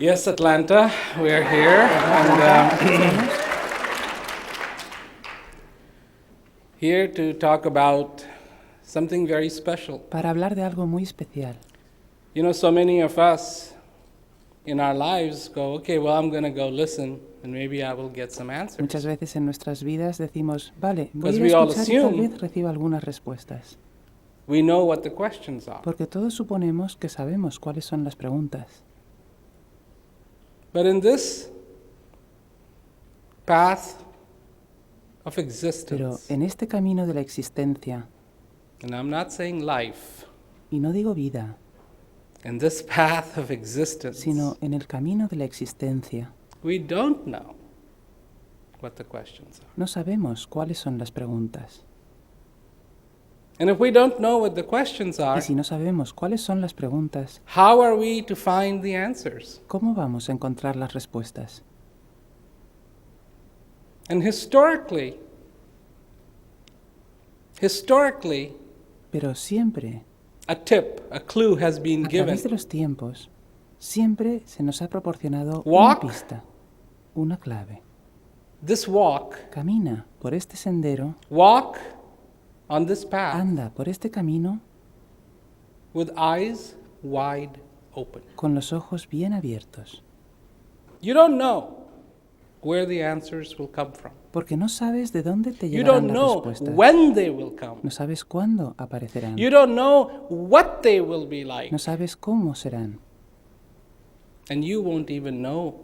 Yes, Atlanta, we are here, and here to talk about something very special. Para hablar de algo muy especial. You know, so many of us in our lives go, okay, well, I'm going to go listen, and maybe I will get some answers. Muchas veces en nuestras vidas decimos, vale, voy Because a we all escuchar y tal assume vez reciba algunas respuestas. We know what the questions are. Porque todos suponemos que sabemos cuáles son las preguntas. But in this path of Pero existence, en este camino de la existencia, and I'm not saying life, y no digo vida, in this path of existence, sino en el camino de la existencia, we don't know what the questions are. no sabemos cuáles son las preguntas. And if we don't know what the questions Y are, si no sabemos cuáles son las preguntas, how are we to find the answers? ¿cómo vamos a encontrar las respuestas? And historically, Pero siempre, a tip, a clue has been a given. través de los tiempos, siempre se nos ha proporcionado Walk. una pista, una clave. This walk, Camina por este sendero, walk on this path anda por este camino with eyes wide open. con los ojos bien abiertos, You don't know where the answers will come from. porque no sabes de dónde te You llegarán don't las know respuestas. when they will come. No sabes cuándo aparecerán. You don't know what they will be like. No sabes cómo serán. And you won't even know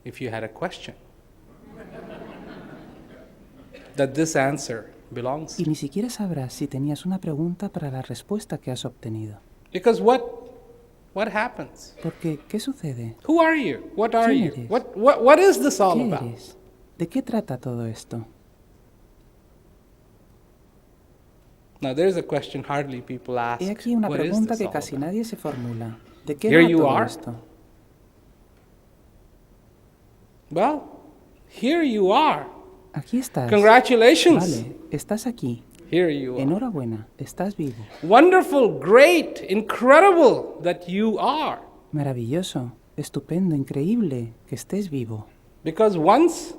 if you had a question that this answer belongs Y to. ni siquiera sabrás si tenías una pregunta para la respuesta que has obtenido. Because what happens? Porque, ¿qué sucede? Who are you? What are ¿Quién you? eres? What is this all ¿Qué about? eres? ¿De qué trata todo esto? Now there's a question hardly people ask. He aquí una What is pregunta this que all casi about? nadie se formula. ¿De qué Here va you todo are. esto? Well, here you are. Aquí estás. Congratulations. Vale, estás aquí. Here you are. Enhorabuena, estás vivo. Wonderful, great, incredible that you are. Maravilloso, estupendo, increíble que estés vivo. Because once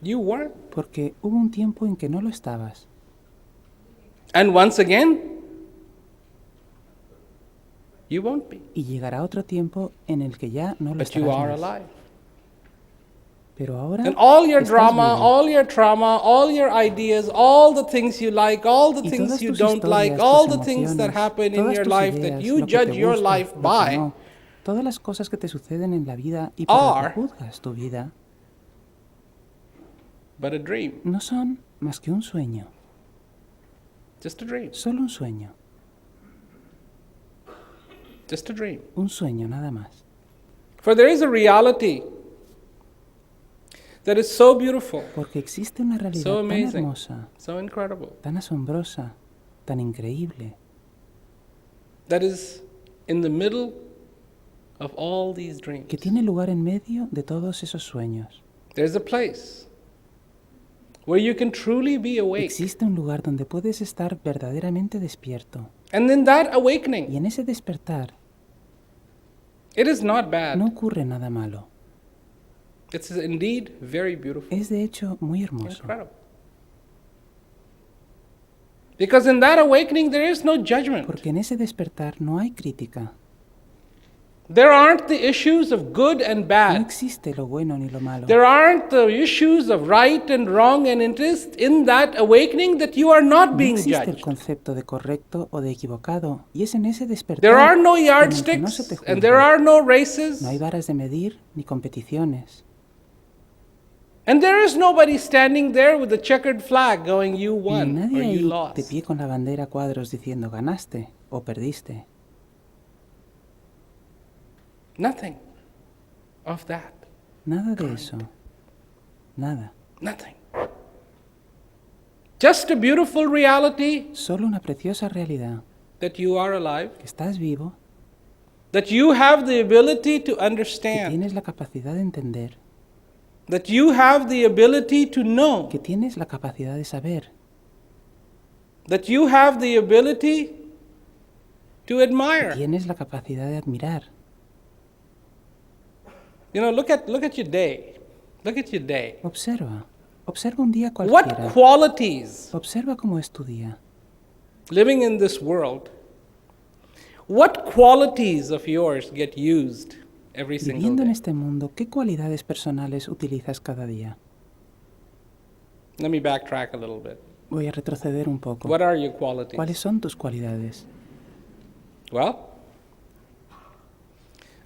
you weren't. Porque hubo un tiempo en que no lo estabas. And once again, you won't be. Y llegará otro tiempo en el que ya no lo But you are estarás más. alive. Pero ahora And all your estás drama, vivo. all your trauma, all your ideas, all the things you like, all the Y things todas you tus don't like, historias, all tus the things that emociones, happen in todas your tus life that ideas, you lo que te judge your gusta, life lo que by no, todas las cosas que te suceden en la vida y por las are que juzgas tu vida but a dream. no son más que un sueño, Just a dream. solo un sueño, Just a dream. un sueño nada más. For there is a reality that is so beautiful, Porque existe una realidad so tan amazing, hermosa, so incredible, tan asombrosa, tan increíble, that is in the middle of all these dreams. que tiene lugar en medio de todos esos sueños. There's a place where you can truly be awake. Existe un lugar donde puedes estar verdaderamente despierto. And in that Y awakening, en ese despertar it is not bad. no ocurre nada malo. It's indeed very beautiful. Es de hecho muy hermoso. Incredible. Because in that awakening, there is no judgment. Porque en ese despertar no hay crítica. There aren't the issues of good and No bad. existe lo bueno ni lo malo. There aren't the issues of right and wrong, and it is in that awakening that you are not No being existe el judged. concepto de correcto o de equivocado. Y es en ese despertar There are no en el que no se te yardsticks, and there juzga. are no races, No hay varas de medir ni competiciones. and there is nobody standing there with a checkered flag going, you Ni won or nadie you ahí de lost. pie con la bandera a cuadros diciendo ganaste o perdiste. Nothing of that. Nada de eso. Nada. Nothing. Just a beautiful reality Solo una preciosa realidad. that you are alive, Que estás vivo, that you have the ability to que understand, tienes la capacidad de entender, that you have the ability to know, que tienes la capacidad de saber, that you have the ability to que admire. tienes la capacidad de admirar. Look at your day. Look at your day. Observa. Observa un día What cualquiera. qualities, Observa cómo es tu día. living in this world, what qualities of yours get used every single Viviendo en day? este mundo, ¿qué cualidades personales utilizas cada día? Let me backtrack a little bit. Voy a retroceder un poco. What are your qualities? ¿Cuáles son tus cualidades? Well,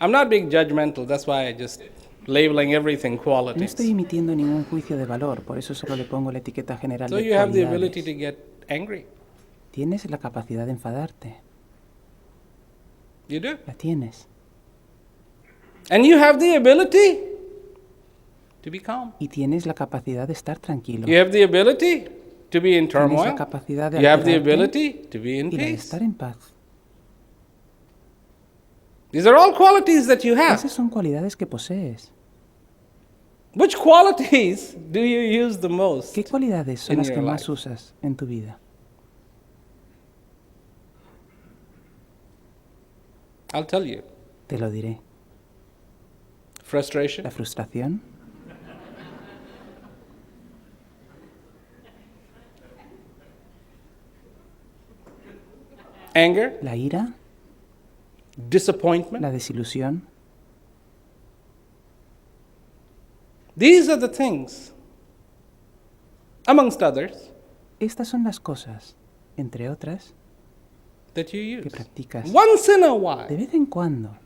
I'm not being judgmental. That's why I just labeling everything No qualities. estoy emitiendo ningún juicio de valor, por eso solo le pongo la etiqueta general So de you have the ability cualidades. to get angry. Tienes la capacidad de enfadarte. You do. La tienes. And you have the ability to be calm. Y tienes la capacidad de estar tranquilo. You have the ability to be in Tienes la turmoil. capacidad de You have the alterarte ability to be in y la de peace. estar en paz. These are all qualities that you have. Esas son cualidades que posees. Which qualities do you use the most? ¿Qué cualidades son in las que your más life? usas en tu vida? I'll tell you. Te lo diré. Frustration, La frustración, anger, la ira, disappointment. la desilusión. These are the things, amongst others, Estas son las cosas, entre otras, that you que use. practicas Once in a de while, vez en cuando,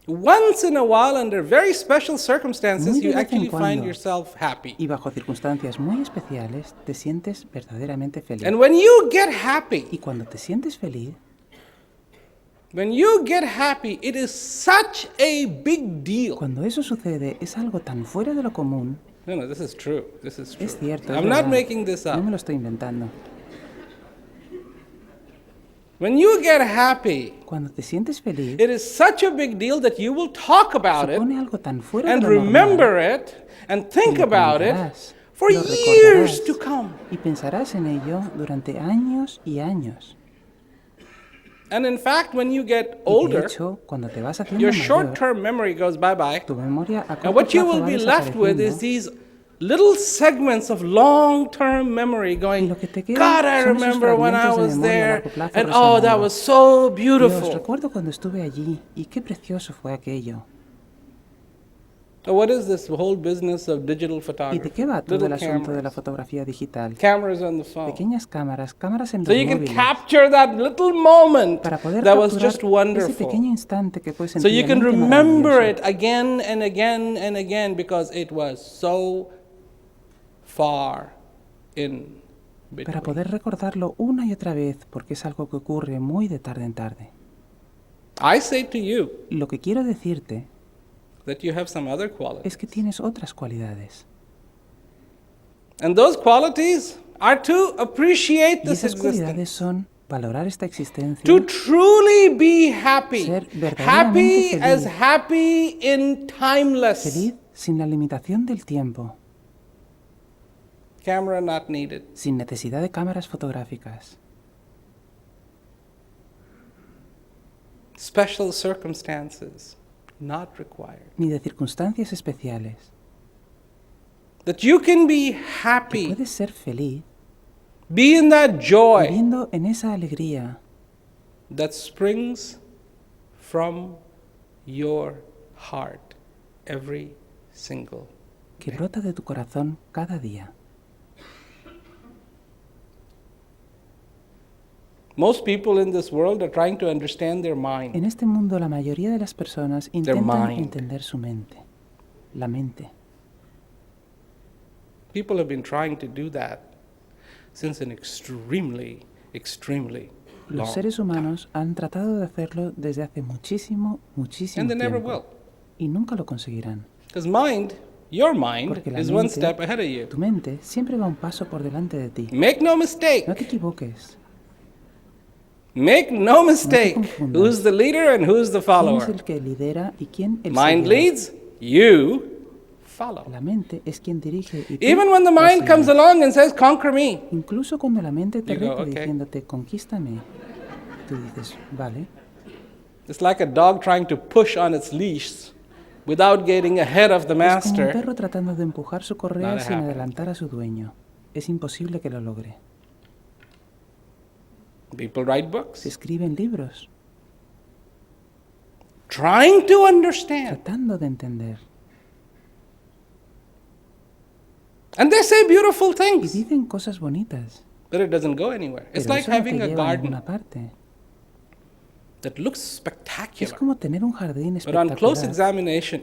under very special circumstances, Muy de you vez en actually find cuando. yourself happy. y bajo circunstancias muy especiales, te sientes verdaderamente feliz. And when you get happy, Y cuando te sientes feliz, it is such a big deal. cuando eso sucede, es algo tan fuera de lo común. No, this is true. This is true. Es cierto, es I'm not verdad. making this No up. me lo estoy inventando. When you get happy, Cuando te sientes feliz, it is such a big deal that you will talk about it supone algo tan fuera and de lo remember normal it and think que lo about it comentarás, for lo years recordarás to come. y pensarás en ello durante años y años. And in fact, when you get Y de older, hecho, cuando te vas haciendo your mayor, short-term memory goes bye-bye. tu memoria a And corto what you plazo will va be left with is desapareciendo, these little segments of long-term memory y going, lo que te queda God, I son esos remember when I fragmentos de was memoria a there, largo plazo and oh, that resonando. was so Dios, beautiful. recuerdo cuando estuve allí y qué precioso fue aquello. So what is this whole business of digital ¿Y photography? de qué va todo el Little asunto de la cameras, fotografía digital? cameras on the phone. Pequeñas cámaras, cámaras en So los you can móviles, capture that little moment para poder that was capturar just ese wonderful. pequeño instante que fue So you can sencillamente remember maravilloso. it again and again and again because it was so far in Para between. poder recordarlo una y otra vez, porque es algo que ocurre muy de tarde en tarde. I say to you Lo que quiero decirte that you have some other qualities. es que tienes otras cualidades. And those qualities are to appreciate Y this esas cualidades existence. son valorar esta existencia, To truly be happy. Ser verdaderamente Happy feliz. as happy in timeless. feliz sin la limitación del tiempo, Camera not needed. sin necesidad de cámaras fotográficas, Special circumstances not required. ni de circunstancias especiales. That you can be Que happy. puedes ser feliz Be in that joy viviendo en esa alegría that springs from your heart every single que brota de tu corazón cada día. Most people in this world are trying to understand their mind. En este mundo la mayoría de las personas intentan mind. entender su mente, la mente. People have been trying to do that since an extremely long Los seres humanos han tratado de hacerlo desde hace muchísimo and they never tiempo will. y nunca lo conseguirán. Because your mind Porque la is one mente, step ahead of you. tu mente siempre va un paso por delante de ti. Make no mistake. No te equivoques. Make no mistake. confundas. Who's the leader and who's the ¿Quién es follower? el que lidera y quién el Mind seguidor? leads, you follow. La mente es quien dirige y tú Even when the la mind comes sigues. along and says, conquer me, Incluso cuando la mente te You go, reta "Okay." diciéndote, conquístame, tú dices, vale. It's like a dog trying to push on its leash without getting ahead of the Es como un master. perro tratando de empujar su correa Not sin happening. adelantar a su dueño. Es imposible que lo logre. People write Se books escriben libros, trying to understand. tratando de entender. And they say beautiful Y things, dicen cosas bonitas, but it doesn't go anywhere. It's pero like eso no te having a lleva a garden ninguna parte. that looks Es spectacular. como tener un jardín But on close espectacular, examination,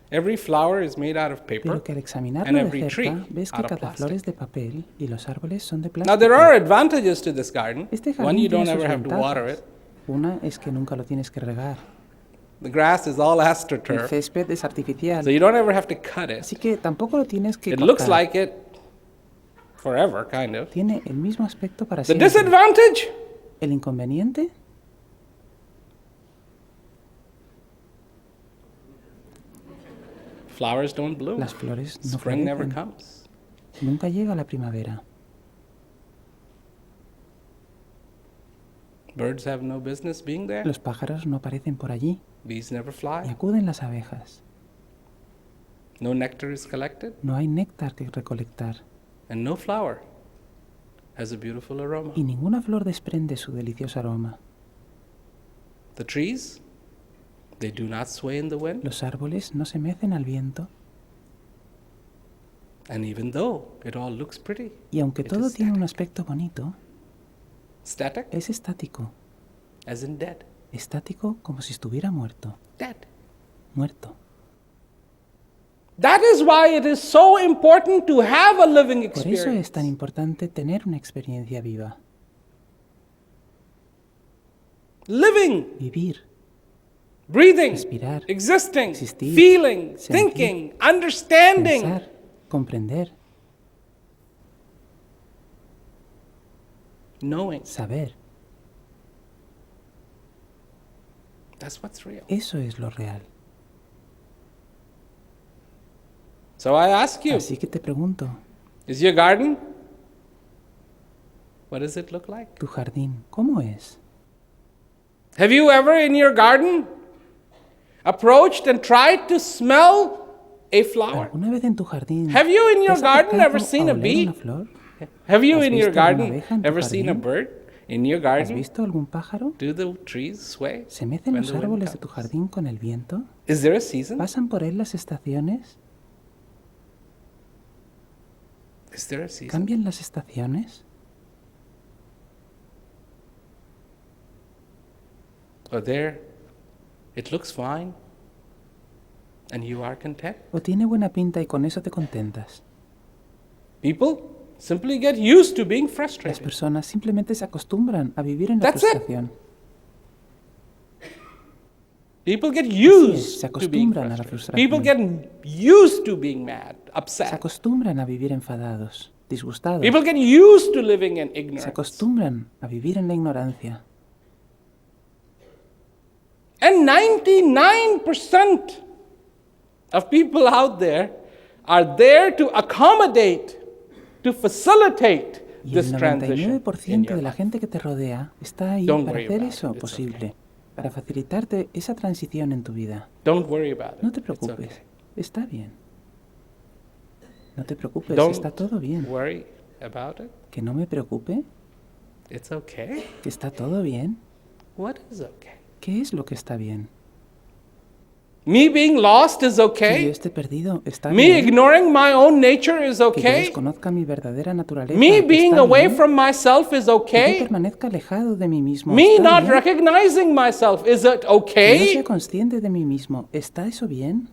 every flower is made out of paper. pero que al and examinarlo every de cerca tree ves que out of cada plastic. flor es de papel y los árboles son de Now, there plástico. are advantages to this garden. Este One, jardín you don't tiene sus ever have to water ventajas. it. Una es que nunca lo tienes que regar. The grass is all El astroturf, césped es artificial, so you don't ever have to cut it. así que tampoco lo tienes que It looks cortar. like it forever, kind of. Tiene el mismo aspecto para The siempre. disadvantage? El inconveniente, Flowers don't bloom. las flores no Spring never florecen. comes. Nunca llega la primavera. Birds have no business being there. Los pájaros no aparecen por allí Bees never y fly. acuden las abejas. No nectar is collected, No hay néctar que recolectar and no flower has a beautiful aroma. y ninguna flor desprende su delicioso aroma. The trees, they do not sway in the wind, Los árboles no se mecen al viento and even though it all looks pretty, y aunque It todo is tiene un static. aspecto bonito, static es estático. as in dead. Estático como si estuviera muerto. Dead. Muerto. That is why it is so important to have a living Por eso es tan experience. importante tener una experiencia viva. Living, Vivir, breathing, respirar, existing, existir, feeling, sentir, thinking, understanding. pensar, comprender, Knowing. saber. That's what's real. Eso es lo real. So I ask you, Así que te pregunto, is your garden? What does it look like? ¿tu jardín cómo es? Have you ever in your garden approached and tried to smell a flower? ¿Alguna vez en tu jardín Have you in te your has garden acercado ever seen a a oler bee? una flor? Have you ¿Has in your visto alguna garden abeja en tu ever seen a jardín? bird in your ¿Has garden? visto algún pájaro? Do the trees sway? ¿Se mecen when los the wind árboles de tu comes? jardín con el viento? Is there a season? ¿Pasan por él las estaciones? Is there a season? ¿Cambian las estaciones? Or there, it looks fine, and you are content? ¿O tiene buena pinta y con eso te contentas? People simply get used to being Las frustrated. personas simplemente se acostumbran a vivir en la That's it. frustración. People get Así es, used se to being acostumbran a la frustrated. People frustración. get used to being mad, Se upset. acostumbran a vivir enfadados, disgustados. People get used to living in Se ignorance. acostumbran a vivir en la ignorancia. And 99% of people out there are there to accommodate, to facilitate Y this el transition in 99% your de la life. gente que te rodea está ahí Don't para worry hacer about eso it, it's posible, para facilitarte esa transición en tu vida. Don't worry about it. No te It's preocupes, okay. está bien. No te preocupes, Don't está todo bien. worry about it. ¿Que no me preocupe? It's okay. ¿Que está todo bien? What is okay? ¿Qué es lo que está bien? Me being lost is Que yo okay. esté perdido, está Me bien. ignoring my own nature is Que yo okay. desconozca mi verdadera naturaleza, Me being está away bien. from myself is Que yo okay. permanezca alejado de mí mismo, Me está not bien. recognizing myself, is it Que yo okay? sea consciente de mí mismo, ¿está eso bien?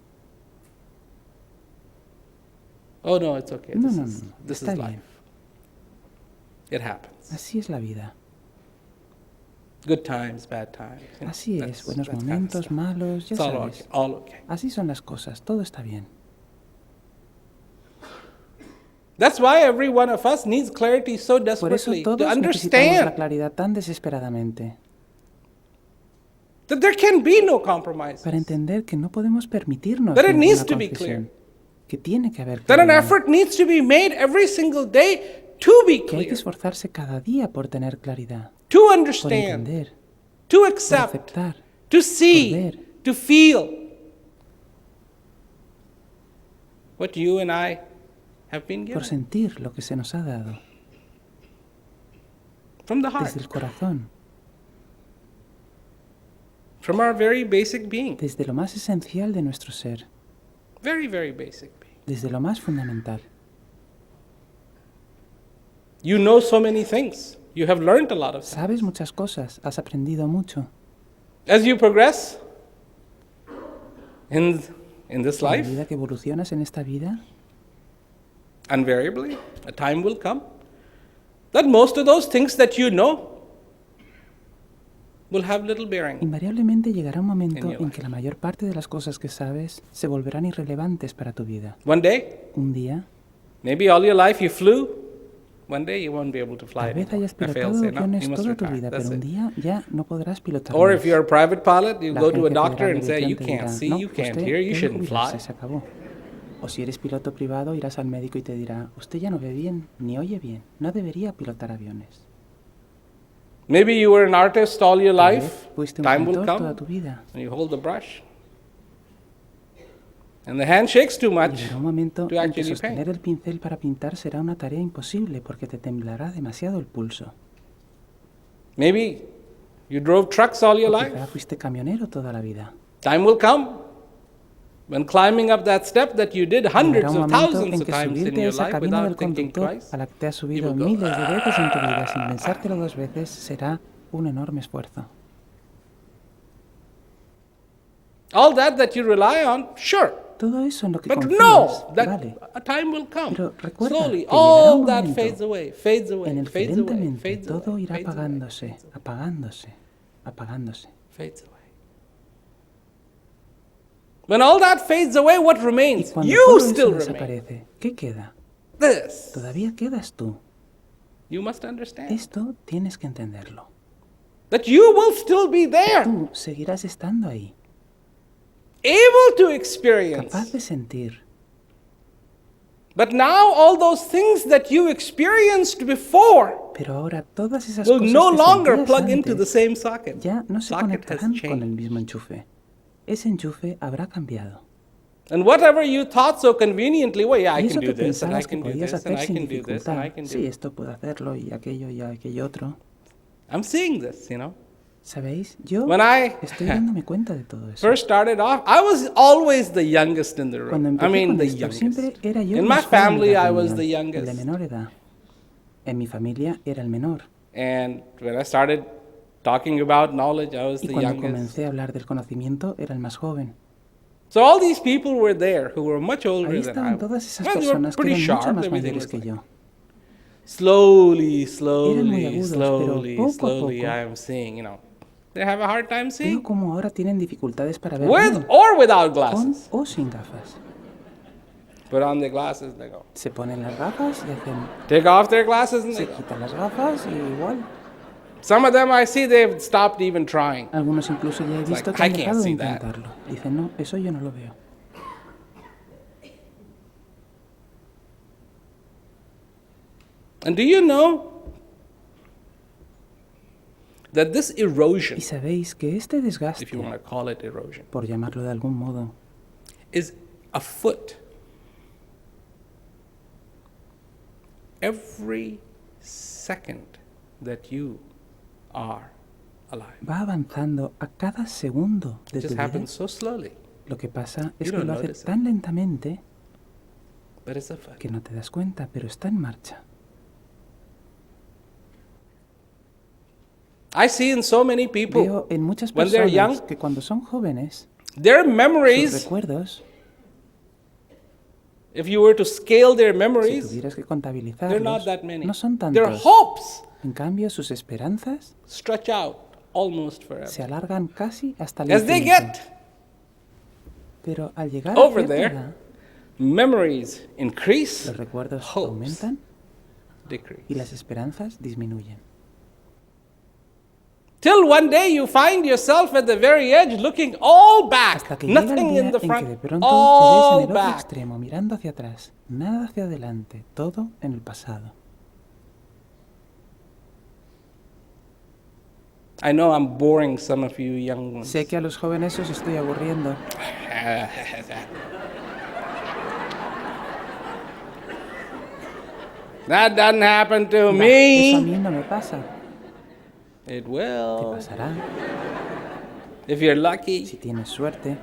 Oh no, it's okay. No, This no, is, no, this está is bien. life. It happens. Así es la vida. Good times, bad times. Así es, buenos momentos, malos, ya It's all okay. sabes. All okay. Así son las cosas, todo está bien. That's why every one of us needs clarity so Por eso desperately to todos necesitamos la understand claridad tan desesperadamente, that there can be no compromise. para entender que no podemos permitirnos That it ninguna needs to be concesión, que tiene que haber That an claridad, effort needs to be made every single day to be que hay que clear, esforzarse cada día por tener claridad, to por understand, entender, to por accept, aceptar, to see, ver. to feel what you and I have been por given sentir lo que se nos ha dado from the heart, desde el corazón, from our very basic being, desde lo más esencial de nuestro ser, very, very basic being. desde lo más fundamental. You know so many things. You have learned a lot of things. Sabes muchas cosas, has aprendido mucho. As you progress in this A life, medida que evolucionas en esta vida, invariably, a time will come that most of those things that you know will have little bearing. invariablemente llegará un momento En your en que la mayor parte de las cosas que sabes se volverán irrelevantes para tu vida. One day, Un día, maybe all your life you flew. One day you won't be able to fly tal vez anymore. hayas I fail pilotado to say, no, aviones you must toda tu retire. vida, That's pero un it. día ya no podrás pilotar Or más. if you're a private pilot, you La go to a agencia doctor federal and de say, you aviación te can't dirá, see, no, you can't usted hear, you tiene que shouldn't jubilarse, fly. se acabó. O si eres piloto privado, irás al médico y te dirá, usted ya no ve bien, ni oye bien, no debería pilotar aviones. Maybe you were an artist all your Tal life. vez fuiste un Time will pintor toda come tu vida. and you hold the brush. And the hand shakes too much Llegará un momento to en que actually sostener paint. el pincel para pintar será una tarea imposible porque te temblará demasiado el pulso. Maybe you drove trucks all your O life. quizá fuiste camionero toda la vida. Time will come when climbing up that step that you did Llegará hundreds un of momento thousands en of que times in subirte a your esa life cabina del without thinking conductor twice. a la que te has You subido will go, miles de veces en tu vida sin pensártelo dos veces será un enorme esfuerzo. All that you rely on, sure. Todo eso en lo que But confías, know that vale. a time will come. Pero recuerda Slowly, que llegará all un that momento fades away, fades en away, el que fades away, lentamente fades todo away, irá fades away, apagándose, apagándose, apagándose. fades away. When all that fades away, what Y remains? cuando You todo eso still remain. desaparece, ¿qué queda? This. Todavía quedas tú. You must understand Esto tienes que entenderlo. that you will still be there, Tú seguirás estando ahí, able to experience. capaz de sentir. But now all those things that you experienced before Pero ahora todas esas will cosas no que longer sentías plug into the antes same socket. ya no se Socket has conectarán con el changed. mismo enchufe. Ese enchufe habrá cambiado. And whatever you thought so conveniently, well, yeah, I Y can eso do que this, and I pensabas que can do podías this, and hacer I sin can do this, and I dificultad. can do Sí, this. esto puedo hacerlo y aquello otro. I'm seeing this, you know. ¿Sabéis? Yo When I estoy dándome cuenta de todo eso. first started off, I was always the youngest in the Cuando room. I empecé mean, con the esto, youngest. siempre era yo In el my más joven de family, la I was the reunión, el de youngest. menor edad. En mi familia era el menor. And when I started talking about knowledge, I was Y the cuando youngest. comencé a hablar del conocimiento, era el más joven. So all these people were there who were much older Ahí than I estaban was. todas esas Well, they were personas que pretty eran mucho sharp. más Everything mayores was que like, yo. slowly, Eran muy slowly, agudos, slowly, pero poco a slowly, poco. I am seeing, you know, they have a hard time Veo seeing. como ahora tienen dificultades para ver With bien, or without con glasses. o sin gafas. Put on their glasses, they go. Se ponen las gafas y hacen... Take off their glasses and they Se go. quitan las gafas y igual. Some of them I see they've stopped even trying. Algunos incluso ya he It's visto like, que han I can't dejado de see that. intentarlo. Dicen, no, eso yo no lo veo. And do you know that this erosion, Y sabéis que este desgaste, if you want to call it erosion, por llamarlo de algún modo, is afoot every second that you are alive. va avanzando a cada segundo de It tu just vida. happens so slowly, Lo que pasa es You que don't lo hace notice it. tan lentamente but it's afoot. que no te das cuenta, pero está en marcha. I see in so many people Veo en muchas when they're personas young, que cuando son jóvenes, their sus memories, recuerdos, if you were to scale their si memories, tuvieras que they're not contabilizarlos, that many. no son Their tantos. hopes En cambio, sus esperanzas stretch out almost forever. se alargan casi hasta el As they infinito. get Pero al llegar a over cierta there, edad, memories increase, los recuerdos hopes aumentan decrease. y las esperanzas disminuyen. Till one day you find yourself at the very edge looking all back, Hasta que llega el nothing día in the en que de front, pronto all te ves en el otro back. extremo, mirando hacia atrás, nada hacia adelante, todo en el pasado. I know I'm boring some of you young ones. Sé que a los jóvenes os estoy aburriendo. That doesn't happen to Eso a me. mí no me pasa. It Te will. pasará If you're lucky, si tienes suerte.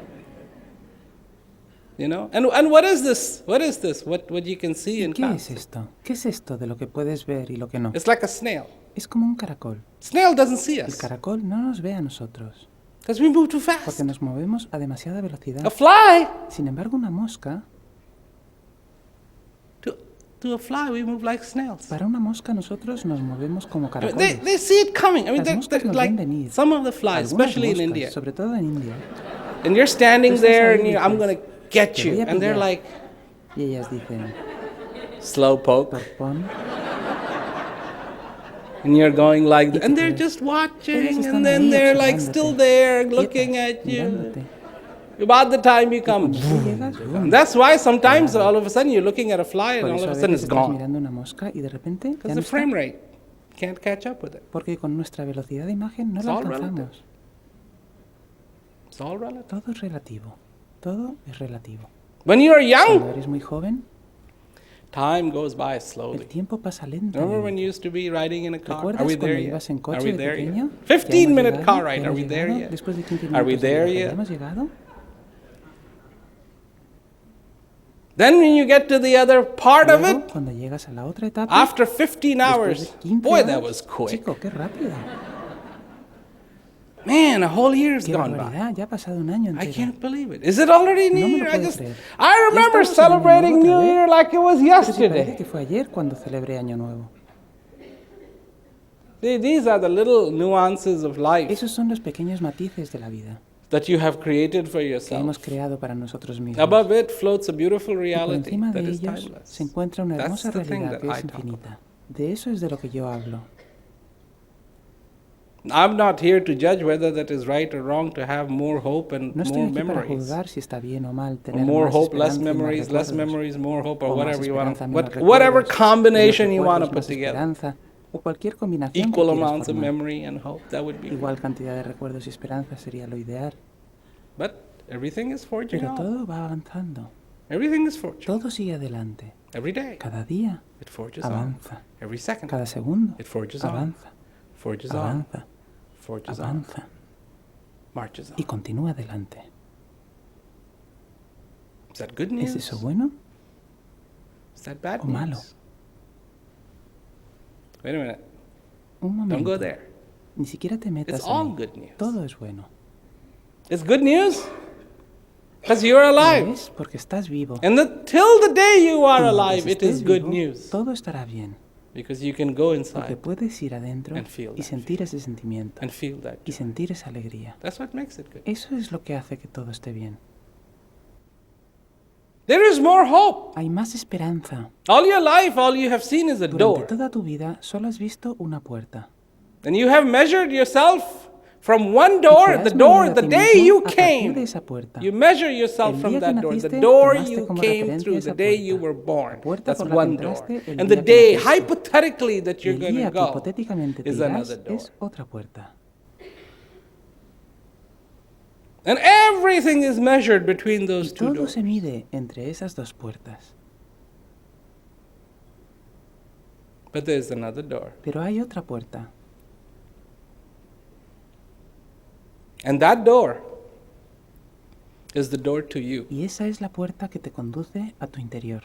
you know. And what is this? What is this? What you can see in ¿Qué class? es esto? ¿Qué es esto de lo que puedes ver y lo que no? It's like a snail. Es como un caracol. Snail doesn't see El us caracol no nos ve a nosotros because we move too porque fast. nos movemos a demasiada A velocidad. fly, Sin embargo, una mosca, to a fly, we move like snails. para una mosca nosotros nos movemos como I mean, caracoles. they see it coming. I mean, Las moscas nos like ven venir. some of the flies, Algunas especially in moscas, India. sobre todo en India, And you're standing Tú estás there ahí and y I'm dices, going to get "Te you. voy a And they're pillar." like, y ellas dicen, slow poke. torpón, And you're going like, Y te and they're quedas- just watching. ellas And están then ahí they're like observándote, still there looking quietas, at you. mirándote. About the time you come, Cuando tú llegas, ¡bum! that's why sometimes all of a sudden you're looking at a fly and Por all eso of a a sudden veces it's estás gone. mirando una mosca y de repente ya Because no the está. frame rate can't catch up with it. Porque con nuestra velocidad de imagen no It's la all alcanzamos. It's all relative. Todo es relativo. Todo es relativo. When you're Cuando young, eres muy joven, time goes by el slowly. tiempo pasa Remember when lentamente. you used to be riding in a car? Are ¿Recuerdas we there cuando yet? ibas en Are coche we de there pequeño? yet? ¿Ya 15 hemos minute llegado? car ¿Ya ride. Are hemos we there llegado? yet? Después de 15 Are we minutos de there viaje, yet? ¿ya hemos llegado? Then when you get to the other part of Luego, it, cuando llegas a la otra etapa, after 15 después hours, de 15 boy, horas, that was quick. chico, qué rápido. Man, a whole year's Qué gone by. barbaridad, ya ha pasado un año I entero. can't believe it. Is it already No New me lo Year? puedo creer. I remember estamos en Año Nuevo celebrating otra New vez. Year like it was Pero sí parece yesterday. que fue ayer cuando celebré Año Nuevo. See, these are the little nuances of life Esos son los pequeños matices de la vida that you have created for que yourself. hemos creado para nosotros mismos. Above it floats a beautiful Y por reality encima de that is ellos timeless. se encuentra una That's hermosa the thing realidad that que es I talk infinita. De eso es de lo que yo hablo. I'm not here to judge whether that is right or wrong to have more hope and No estoy more aquí para memories. juzgar si está bien o mal Or tener more más hope, less esperanza y más memories, less recuerdos, memories, more hope, or o más whatever you want esperanza, to, menos whatever recuerdos, combination menos you want to recuerdos, put más together. esperanza, o cualquier combinación Equal que quieras amounts of formar. memory and hope, that would be good. Igual cantidad de recuerdos y esperanza sería lo ideal. But everything is forging Pero on. todo va avanzando. Everything is forging. Todo sigue adelante. Every day Cada día it forges on. avanza. Every second Cada segundo it forges on. avanza. Forges on. Avanza. Forges on. Avanza. Marches on. Y continúa adelante. Is that good ¿Es news? eso bueno Is that bad o malo? news? Wait a minute. Un Don't go momento. there. Ni siquiera te metas It's all ahí. good news. Todo es bueno. It's good news because you're alive. ¿Ves? Porque estás vivo. And till the day you are Y mientras alive, it estés is good vivo, news todo estará bien. because you can go Porque inside puedes ir adentro and feel y that sentir ese sentimiento. and feel that. Y sentir esa alegría. That's what makes it good. Eso es lo que hace que todo esté bien. There is more hope. Hay más esperanza. All your life, all you have seen is a Durante door. toda tu vida solo has visto una puerta. And you have measured yourself from one Y te door, has the door, medido a the ti day mismo you a partir de came. esa puerta. You measure yourself El from día que that door, the naciste, door tomaste you como came referencia through, esa the day puerta. you were born. Puerta That's por la que one door. entraste el And the día que day, naciste. hypothetically, that Y you're el going día to que go hipotéticamente te is irás another door. es otra puerta. And everything is measured between Y those two todo doors. se mide entre esas dos puertas. But there's another door. Pero hay otra puerta. And that door is the door to you. Y esa es la puerta que te conduce a tu interior.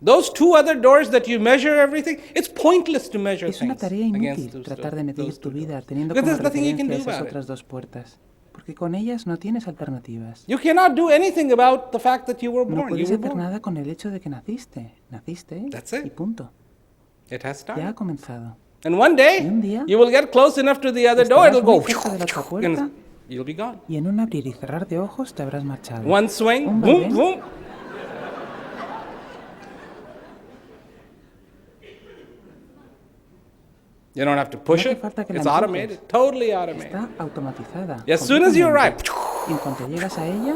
Those two other doors that you measure everything, it's pointless to measure Es una things tarea against inútil those, tratar de medir those tu two vida doors. teniendo Because como there's nothing you can referencia do esas about otras it. dos puertas. Porque con ellas no tienes alternativas. You cannot do anything about the fact that you were No born. You puedes were hacer born. nada con el hecho de que naciste. Naciste That's it. y punto. It has Ya ha started. comenzado. And one day, Y un día, you will get close enough to the other door, estarás it'll go, muy cerca de la otra and puerta you'll be gone. y en un abrir y cerrar de ojos te habrás marchado. One swing, Un boom, vaivén. boom. You don't have to push No it. hace falta que la It's empujes. automated, totally automated. Está automatizada. As soon as you arrive, completamente. Y en cuanto llegas a ella,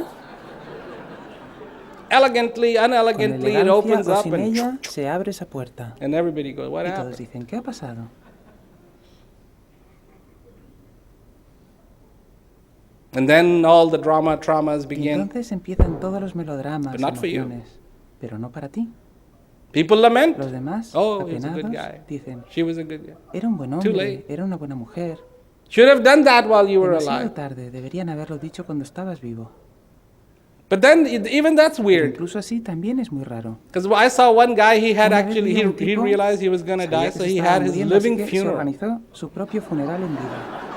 elegantly, con unelegantly, it elegancia opens o up sin and ella, se abre esa puerta. everybody goes, what Y todos happened? dicen, ¿qué ha pasado? And then all the traumas Y begin. entonces empiezan todos los melodramas, But not for you. emociones, pero no para ti. People lament. Los demás, Oh, he was a good apenados, guy. dicen, She was a good guy. era un buen Too hombre, late. era una buena mujer. Should have done that while you were Demasiado alive. tarde, deberían haberlo dicho cuando estabas vivo. But then even that's Pero weird. incluso así también es muy raro. Because I saw one guy, he had Una vez actually, vi a un he tipo, realized he was going to sabía die, que so se he estaba had his muriendo, así living que se funeral. organizó su propio funeral en vida.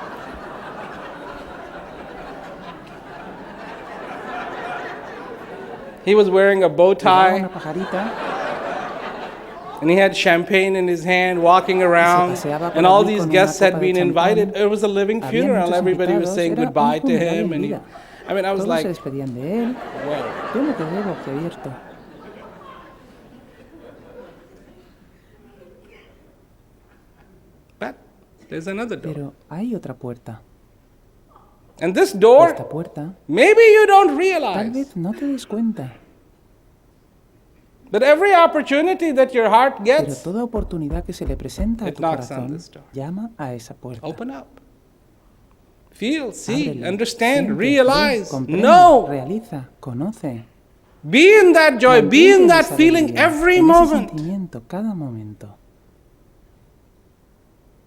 He was wearing a bow Llevaba tie, una pajarita and he had champagne in his hand, walking around, paseaba por and all allí these con una guests had copa de been invited. champán. It was a living Había funeral. muchos Everybody was invitados, saying era un goodbye to funeral him, en and he, vida. I mean, I was Todos se like, despedían de él. wow. Yo me quedé boquiabierto. But there's another door. Pero hay otra puerta. And this door, Esta puerta, maybe you don't tal realize, vez no te des cuenta, but every opportunity that your heart pero gets, toda oportunidad que se le presenta a It tu knocks on corazón this door. llama a esa puerta. open up. Feel, see, Ábrele, understand, siente, realize, ve, comprende, know. realiza, conoce. Be in that joy, be Mantente in en that esa feeling alegría, every en ese moment. sentimiento, cada momento.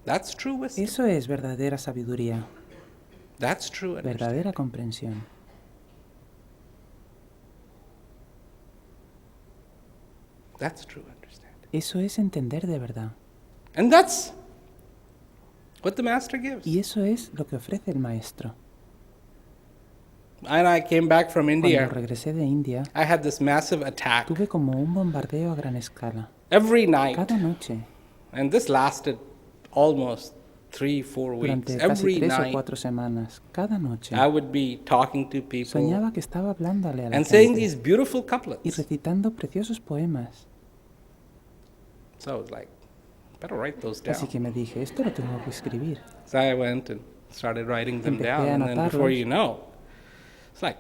That's true wisdom. Eso es verdadera sabiduría, That's true understanding. verdadera comprensión. That's true understanding. Eso es entender de verdad. And that's what the master gives. Y eso es lo que ofrece el maestro. And I came back from Cuando India. regresé de India, I had this massive attack tuve como un bombardeo a gran escala. every night. Cada noche, And this lasted almost 3-4 weeks. durante casi Every 3 o night 4 semanas, cada noche, I would be talking to people soñaba que estaba hablándole a la and saying gente these beautiful y couplets. recitando preciosos poemas. So I was like, better write those down. Así que me dije, esto lo tengo que escribir. So I went and started writing them Empecé down. a And then before anotarlos. you know, it's like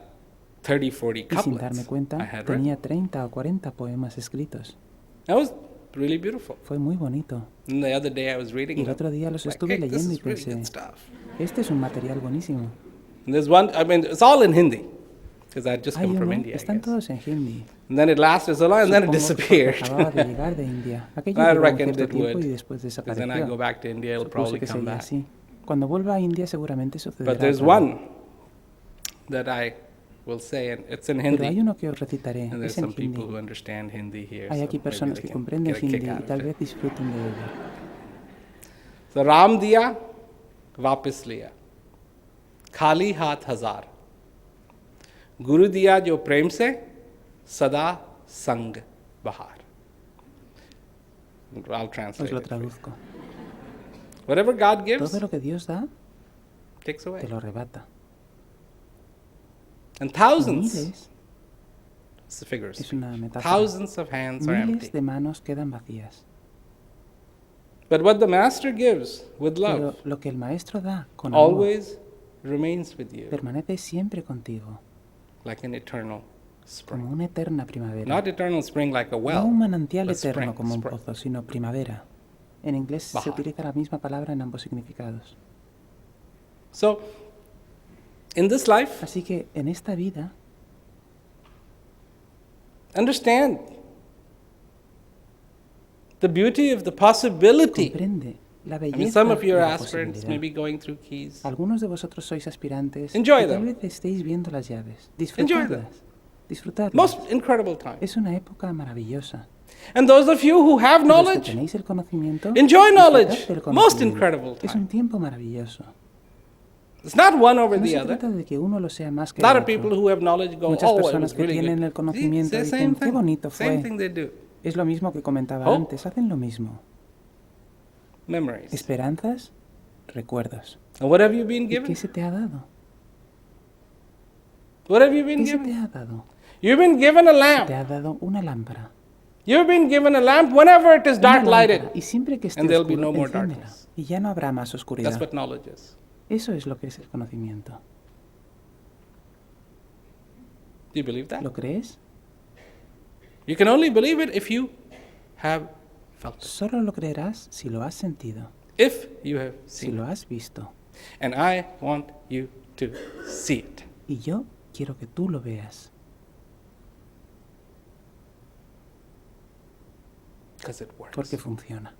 30-40 Y sin darme couplets cuenta, I had written. tenía 30 o 40 poemas escritos. That was really beautiful. Fue muy bonito. And the other day I was reading Y el them. otro día los Like, estuve hey, this leyendo y is really pensé, good stuff. este es un material buenísimo. And there's one, I mean, it's all in Hindi. Because I had just Hay come from uno, India, I están guess. todos en hindi. And then it lasted so long and then it Supongo que porque disappeared. acababa de llegar de India. Aquello I duró un reckoned cierto it tiempo would. y después Because then I go desapareció. back to India, it'll Supuse probably que come sería back. así. Cuando vuelva a India seguramente sucederá. But there's otra vez. one that I will say, and it's in Pero hay Hindi. uno que os recitaré, And there's es en some people hindi. who understand Hindi here. Hay so aquí maybe personas they que can comprenden get a kick hindi y out of tal it. vez disfruten de ello. So Ram diya, वापस लिया खाली हाथ हजार गुरु दिया जो प्रेम से सदा संग बहार. I'll translate Os lo it for you. traduzco. Whatever God gives, Todo lo que Dios da, takes away. te lo arrebata. And Y thousands, miles, it's the figures, es una metáfora, thousands of hands are miles empty. de manos quedan vacías. But what the Master gives with Pero love lo que el Maestro da con amor always remains with you permanece siempre contigo, like an eternal como spring. una eterna primavera. Not eternal spring like a No well, un manantial but eterno spring, como un spring. pozo, sino primavera. En inglés se Bahar. utiliza la misma palabra en ambos significados. So, in this life, Así que en esta vida, understand the beauty of the possibility. comprende la I mean, belleza some of you de are la aspirants, posibilidad. maybe going through keys. Algunos de vosotros sois aspirantes Enjoy y tal them. vez estéis viendo las llaves. Enjoy them. Disfrutadlas. Disfrutadlas. Most incredible time. Es una época maravillosa. And those of you who have Y los que knowledge, tenéis el conocimiento, enjoy disfrutad knowledge. del Most conocimiento. incredible Es time. un tiempo maravilloso. It's not one over No the se other. trata de que uno lo sea más que A lot el of people otro. who have knowledge go, Muchas oh, it personas was que really tienen el good. conocimiento See, dicen, same qué thing. bonito Same fue. thing they do. Es lo mismo que comentaba Hope. antes, hacen lo mismo. Memories. Esperanzas, recuerdos. And what have you been ¿Y qué given? se te ha dado? What have you been ¿Qué se te given? ha dado? You've been given a Te lamp. ha dado una lámpara. You've been given a lamp whenever it is Una dark lámpara, lighted. y siempre que esté And there'll be oscuro, no more enciéndela. darkness. Y ya no habrá más That's oscuridad. what knowledge is. Eso es lo que es el conocimiento. Do you believe that? ¿Lo crees? You can only believe it if you have felt it. Solo lo creerás si lo has sentido, If you have si seen lo it. has visto. And I want you to see it. Y yo quiero que tú lo veas. Because it works. Porque funciona.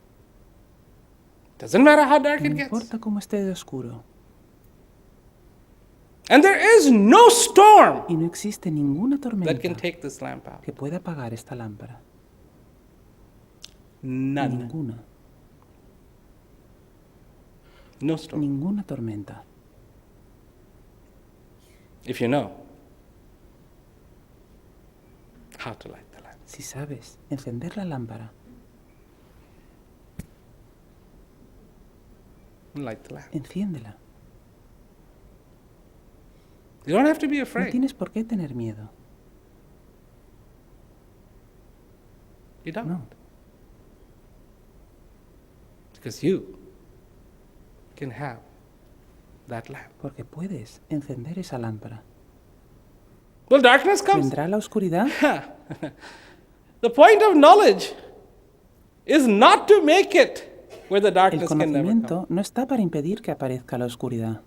Doesn't matter how dark No it gets. importa cómo esté de oscuro. And there is no storm Y no existe ninguna that tormenta can take this lamp out. que pueda apagar esta lámpara. None. Ninguna. No storm. Ninguna tormenta. If you know how to light the lamp. Si sabes encender la lámpara, Light the lamp. enciéndela. You don't have to be No afraid. tienes por qué tener miedo. You don't. No. Because you can have that lamp. Porque puedes encender esa lámpara. Well, darkness comes. ¿Vendrá la oscuridad? The point of knowledge is not to make it where the El darkness can never come. conocimiento no está para impedir que aparezca la oscuridad.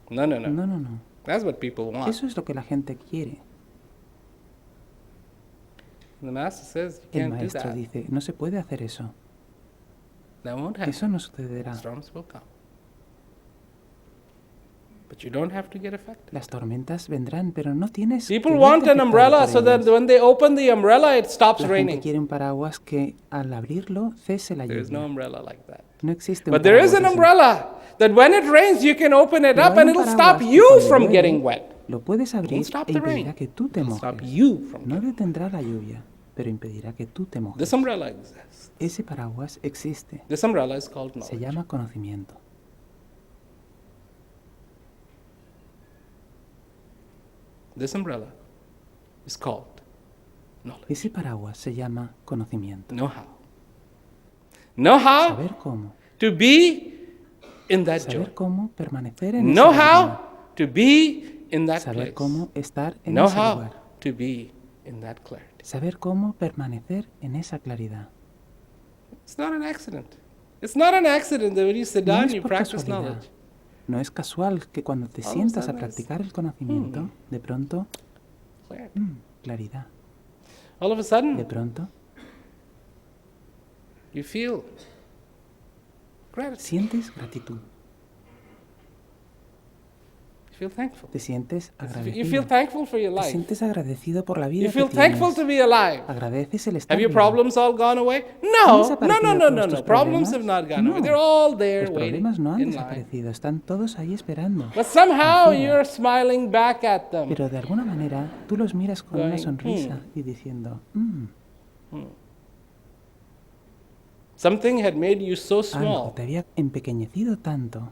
No, no, no. No, no, no. That's what people want. Eso es lo que la gente quiere. The master says you El can't do maestro that. dice, no se puede hacer eso. That won't happen. Eso no sucederá. Storms will come. But you don't have to get affected. Las tormentas vendrán, pero no tienes People que want verte an afectado umbrella por so that ellas. when they open the umbrella, it stops La gente raining. quiere un paraguas que al abrirlo cese la There is no lluvia. umbrella like that. No existe un But there is paraguas an así. umbrella that when it rains, you can open it Pero up hay and un it'll paraguas stop que you cuando from llueve, getting wet. Lo puedes It abrir won't stop e the rain. impedirá que tú te It'll stop mojes. you from No getting wet. detendrá la lluvia, pero impedirá que tú te mojes. This umbrella exists. Ese paraguas existe. This umbrella is called Se knowledge. llama conocimiento. This umbrella is called knowledge. Ese paraguas se llama conocimiento. Know how. Know how Saber cómo. to be in that joy. Saber cómo permanecer en ese Know lugar. how to be in that Saber place. cómo estar en Know ese how lugar. to be in that clarity. Saber cómo permanecer en esa claridad. It's not an accident. It's not an accident that when you sit No down, es you por practice casualidad. knowledge. No es casual que cuando te All of a sientas a sudden practicar el conocimiento, de pronto, Clarity. claridad. All of a De sudden, pronto, you feel gratitude. sientes gratitud. You feel thankful. Te sientes You agradecido. feel thankful for your Te life. sientes agradecido por la vida You que feel thankful to tienes. be alive. Agradeces el estar Have your vivo. problems all gone away? ¿Han No, no, desaparecido no, no, todos no, tus no. Problems have problemas? not gone No. away. They're all there Los waiting problemas no han in line. desaparecido, están todos ahí esperando. But somehow Afuera. you're smiling back at them. Pero de alguna manera tú los miras con una Going, sonrisa y diciendo, Something had made you so algo small. te había empequeñecido tanto,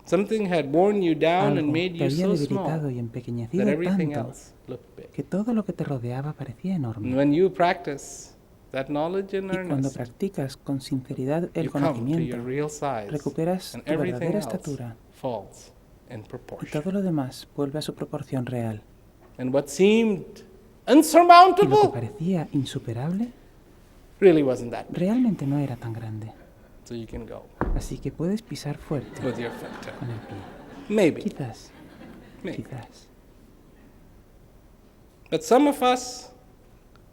Something had worn you down and algo made te you había so debilitado small y that empequeñecido everything tanto else looked big. que todo lo que te rodeaba parecía And enorme. when you practice that knowledge in Y cuando earnest, practicas con sinceridad el you come to conocimiento, your real size, recuperas and tu everything verdadera else estatura falls in y proportion. todo lo demás vuelve a su proporción real. And what seemed Y lo que unsurmountable parecía insuperable really wasn't that big. realmente no era tan grande. So you can go Así que puedes pisar fuerte with your foot. con el pie. Maybe. Quizás, Maybe. quizás. But some of us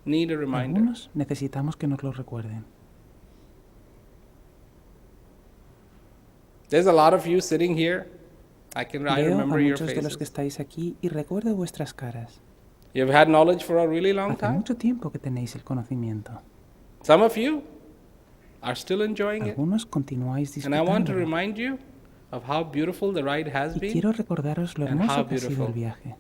need a reminder. Algunos necesitamos que nos lo recuerden. There's a lot of you sitting here. I Veo a remember your muchos de los que faces. estáis aquí y recuerdo vuestras caras. You've had knowledge for a really long Hace time. mucho tiempo que tenéis el conocimiento. Some of you are still enjoying it. Algunos continuáis And I want to disfrutando. remind you of how beautiful the ride has Y been. quiero recordaros lo and how hermoso que ha sido beautiful el viaje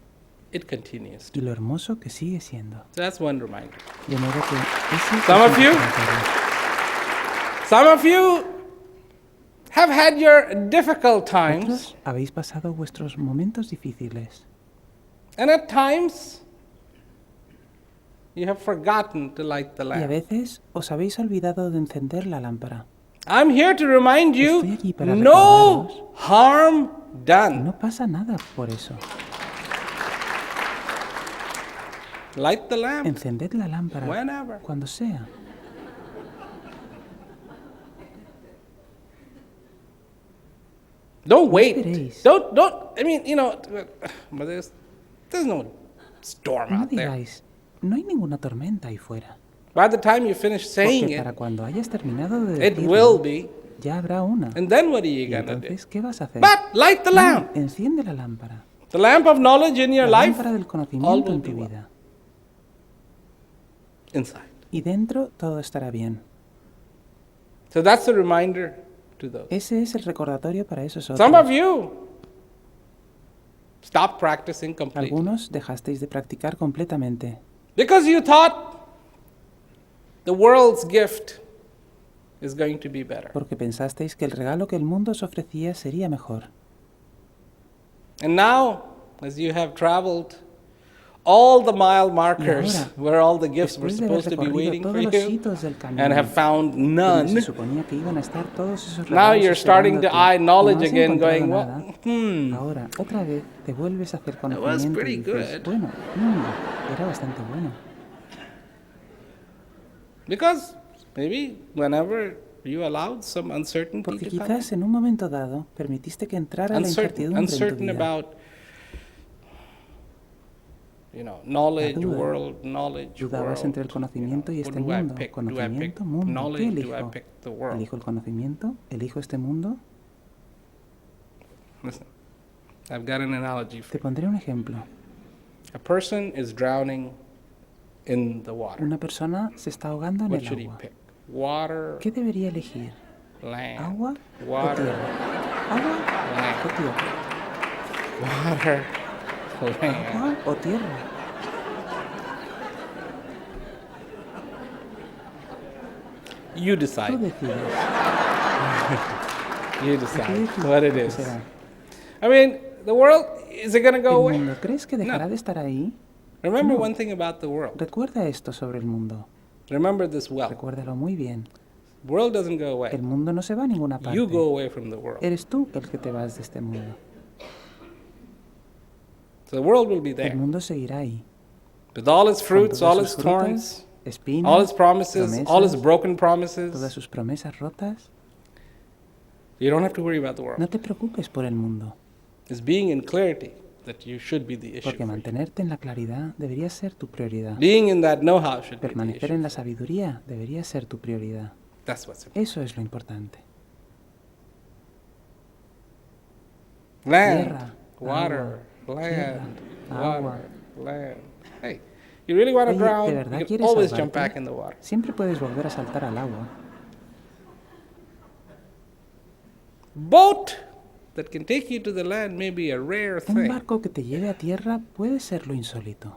It continues. y lo hermoso que sigue siendo. So that's one reminder. De modo que ese Some es of un you? recordatorio. Some of you have had your difficult times, Otros habéis pasado vuestros momentos difíciles and at times you have forgotten to light the y a lamp. veces os habéis olvidado de encender la lámpara. I'm here to remind Estoy you, aquí para no recordaros. harm done. No pasa nada por eso. Light the lamp Encended la lámpara whenever. cuando sea. Don't wait. esperéis. Don't. I mean, but there's no storm No out there. digáis, no hay ninguna tormenta ahí fuera. By the time you finish saying Porque it, para cuando hayas terminado de it will decirlo, be. ya habrá una. And then what are you Y gonna do? entonces, ¿qué vas a hacer? But light the No, lamp. enciende la lámpara. The lamp of knowledge in your La life, lámpara del all conocimiento will en be tu well. vida. Inside. Y dentro todo estará bien. So that's a reminder to those. Ese es el recordatorio para esos Some of otros. you stopped practicing completely Algunos dejasteis de practicar completamente because you thought the world's gift is going to be better. porque pensasteis que el regalo que el mundo os ofrecía sería mejor. And now, as you have traveled all the mile markers ahora, where all the gifts were Después de haber supposed to be recorrido waiting for todos los you hitos del camino, and have found donde none, se suponía que iban a estar todos esos now regalos you're starting to esperándote, eye y no knowledge has again, encontrado going, nada, well, ahora otra vez te vuelves a hacer was conocimiento y pretty dices, good. bueno, era bastante bueno. because maybe whenever you allowed some uncertainty Porque to come, quizás en un momento dado permitiste que entrara la incertidumbre en tu uncertain vida. about knowledge, duda. world, knowledge, Dudabas world. entre el conocimiento y What este do I mundo. pick? Do I pick Conocimiento, mundo. ¿Qué knowledge? Do I elijo? pick the world? ¿Elijo el conocimiento? ¿Elijo este mundo? Listen, I've got an analogy for Te pondré un ejemplo. you. A person is drowning in the water. Una persona se está ahogando en What el should he agua. pick? Water, ¿Qué debería elegir? land, ¿Agua o water, tierra? ¿Agua o land, tierra? water, land. ¿Agua o tierra? You Tú decide. decides. You Decide decide tú what it qué is. será. I mean, the world, is it going to go ¿El away? mundo crees que dejará No. de estar ahí? Remember No. one thing about the world. Recuerda esto sobre el mundo. Remember this well. Recuérdalo muy bien. The world doesn't go away. El mundo no se va a ninguna parte. You go away from the world. Eres tú el que te vas de este mundo. So the world will be El there. mundo seguirá ahí. With all its Con fruits, todas all sus its frutas, thorns, espinas, all its promises, all its promesas, broken todas promises. sus promesas rotas. You don't have to worry about the No world. te preocupes por el mundo, It's being in clarity that you should be the issue. porque For you. mantenerte en la claridad debería ser tu prioridad. Being in that know-how should be the Permanecer issue. en la sabiduría debería ser tu prioridad. That's what's important. Eso es lo importante. Land, Tierra, water, agua, land, tierra, agua. water, land. Hey, you really want to Oye, drown? ¿de verdad You can quieres always jump ahogarte? back in the water. Siempre puedes volver a saltar al agua. Boat that can take you to the land may be a rare Un thing. barco que te lleve a tierra puede ser lo insólito,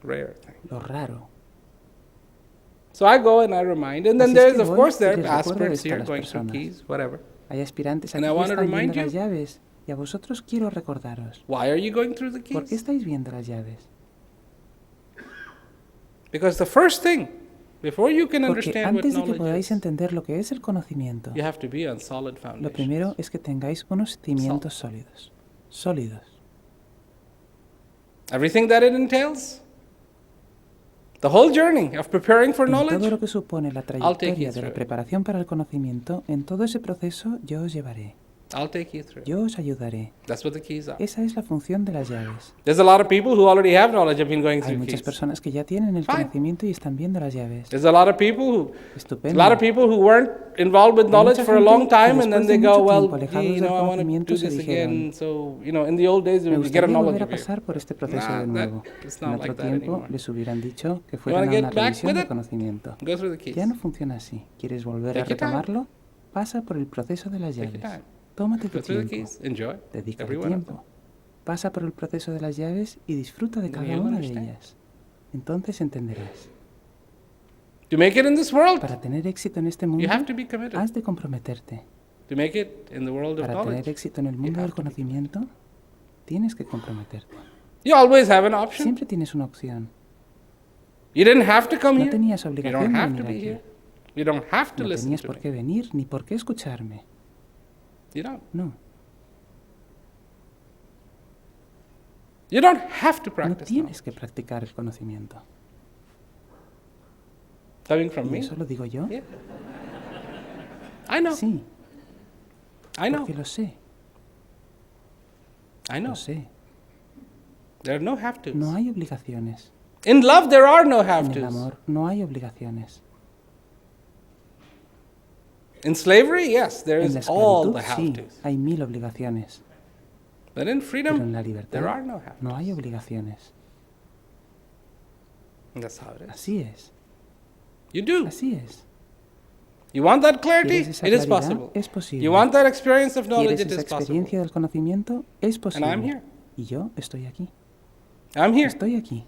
Rare thing. lo raro. So I go and I remind, and then Así es there's que of voy course y there les recuerdo aspirants esto a here las going through personas. keys, whatever. Hay aspirantes And aquí I que wanna están remind viendo las you. llaves y a vosotros quiero recordaros. Why are you going through the ¿Por qué keys? estáis viendo las llaves? Because the first thing, before you can Porque understand what antes de que knowledge podáis is, entender lo que es el conocimiento, you have to be on solid lo foundation. primero es que tengáis unos cimientos sólidos. Sólidos. Everything that it entails, the whole journey of preparing for En todo knowledge, lo que supone la take you trayectoria de through la it. preparación para el conocimiento, en todo ese proceso yo os llevaré. I'll take you through. Yo os ayudaré. That's what the keys are. Esa es la función de las llaves. There's a lot of people who already have knowledge have been going Hay through muchas keys. personas que ya tienen el Fine. conocimiento y están viendo las llaves. There's a lot of people who Estupendo. A lot of people who weren't involved with Hay knowledge mucha for a gente long que time, and then después they de go, mucho well, tiempo alejados gee, del I want to conocimiento do se this dijeron, again. So, in the old days, they Me would get a gustaría knowledge volver a review. pasar por este proceso Nah, de nuevo. it's En not otro like that tiempo anymore. les hubieran dicho que wanna fueran a get una back revisión with de it? conocimiento. Go through the keys. Ya no funciona así. ¿Quieres volver a Take your time. retomarlo? Pasa por el proceso de las Take your llaves. time. Tómate tu Go through the tiempo. keys. Enjoy Dedícale every one of them. tiempo. Pasa por el proceso de las llaves y disfruta de Then cada you'll una de understand. ellas. Entonces entenderás. To make it in this world, Para tener éxito en este mundo, you have to be committed. has de comprometerte. To make it in the world of Para tener knowledge, éxito en el mundo have del to be conocimiento, tienes que comprometerte. you always have an option. Siempre tienes una opción. You didn't have to come No here. tenías You obligación don't de have to venir be aquí. here. You don't have to No listen tenías to por me. qué venir ni por qué escucharme. You don't. No, You don't have to no practice tienes que practicar el conocimiento. knowledge. Coming from ¿Y me? eso lo digo yo? Yeah. I know. Sí, I know. Porque lo sé, I know. lo sé. There are no have tos. No hay obligaciones. In love, there are no have En el tos. amor no hay obligaciones. In slavery, yes, there En la is all esclavitud, the have sí, tos. hay 1000 obligaciones. But in Pero en freedom, la libertad there are no have no hay tos. obligaciones. That's how it is. Así es, You do. así es. You want that clarity? ¿Quieres esa It is claridad? possible. Es posible. You want that experience of knowledge? ¿Quieres It esa is possible. experiencia del conocimiento? Es posible. I'm here. Y yo estoy aquí. I'm here. Estoy aquí.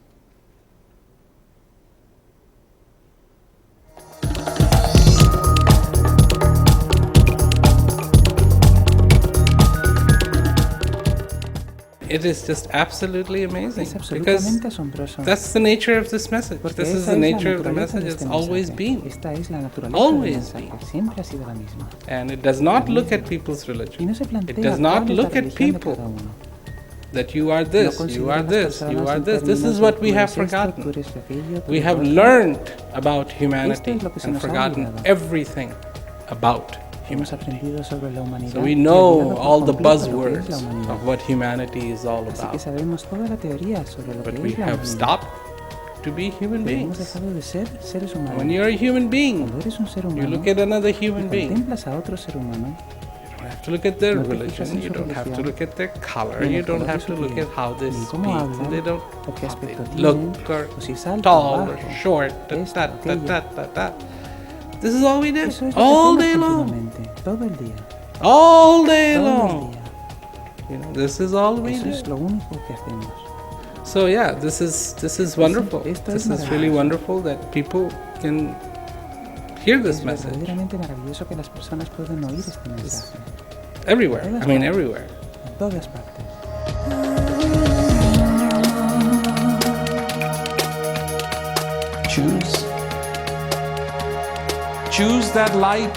It is just absolutely amazing Es because absolutamente asombroso. that's the nature of this message. Porque This is esa the es la nature of the naturaleza message. de It's este always mensaje. been. Esta es la naturaleza Always del mensaje. been. Siempre ha sido la misma. And it does not look at people's religion. Y no se plantea It does not cuál es la look at religión de people cada uno. that you are this, you considera are las this, you personas are en this. This términos is de what we tú have eres esto, tú forgotten. eres aquello, tú We eres have lo otro. learned about humanity Esto es lo que se and nos ha forgotten olvidado. everything about Hemos humanity. aprendido sobre la humanidad. So we y know olvidado por all the completo lo que es buzzwords la humanidad. of what humanity is all Así que about. sabemos toda la teoría sobre lo But que we es la have humanidad. stopped to be human Pero hemos beings. dejado de ser seres humanos. When you're a human being, Cuando eres un ser you humano look at another y human being. contemplas a otro ser humano, You don't have to look at their No te fijas religion. en You su don't have to religión, look at their color. ni en You el don't color de have su to look piel, at how they ni speak. cómo hablan, They don't o qué how they aspecto look tienen, or o si es alto tall o or bajo, short. esto, aquello. This is all we do. Eso es lo All que day hacemos long. continuamente, todo el día, All day todo el long. día. You know, this is all we Eso do. es lo único que hacemos. So yeah, this is wonderful. Esto This es is really maravilloso. wonderful that people can hear this Es message verdaderamente maravilloso que las personas puedan oír este mensaje everywhere. I mean, everywhere. en todas partes. Choose that light.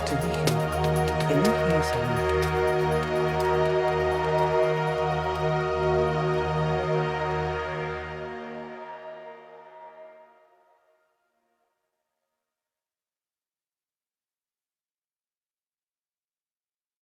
Elige esa luz.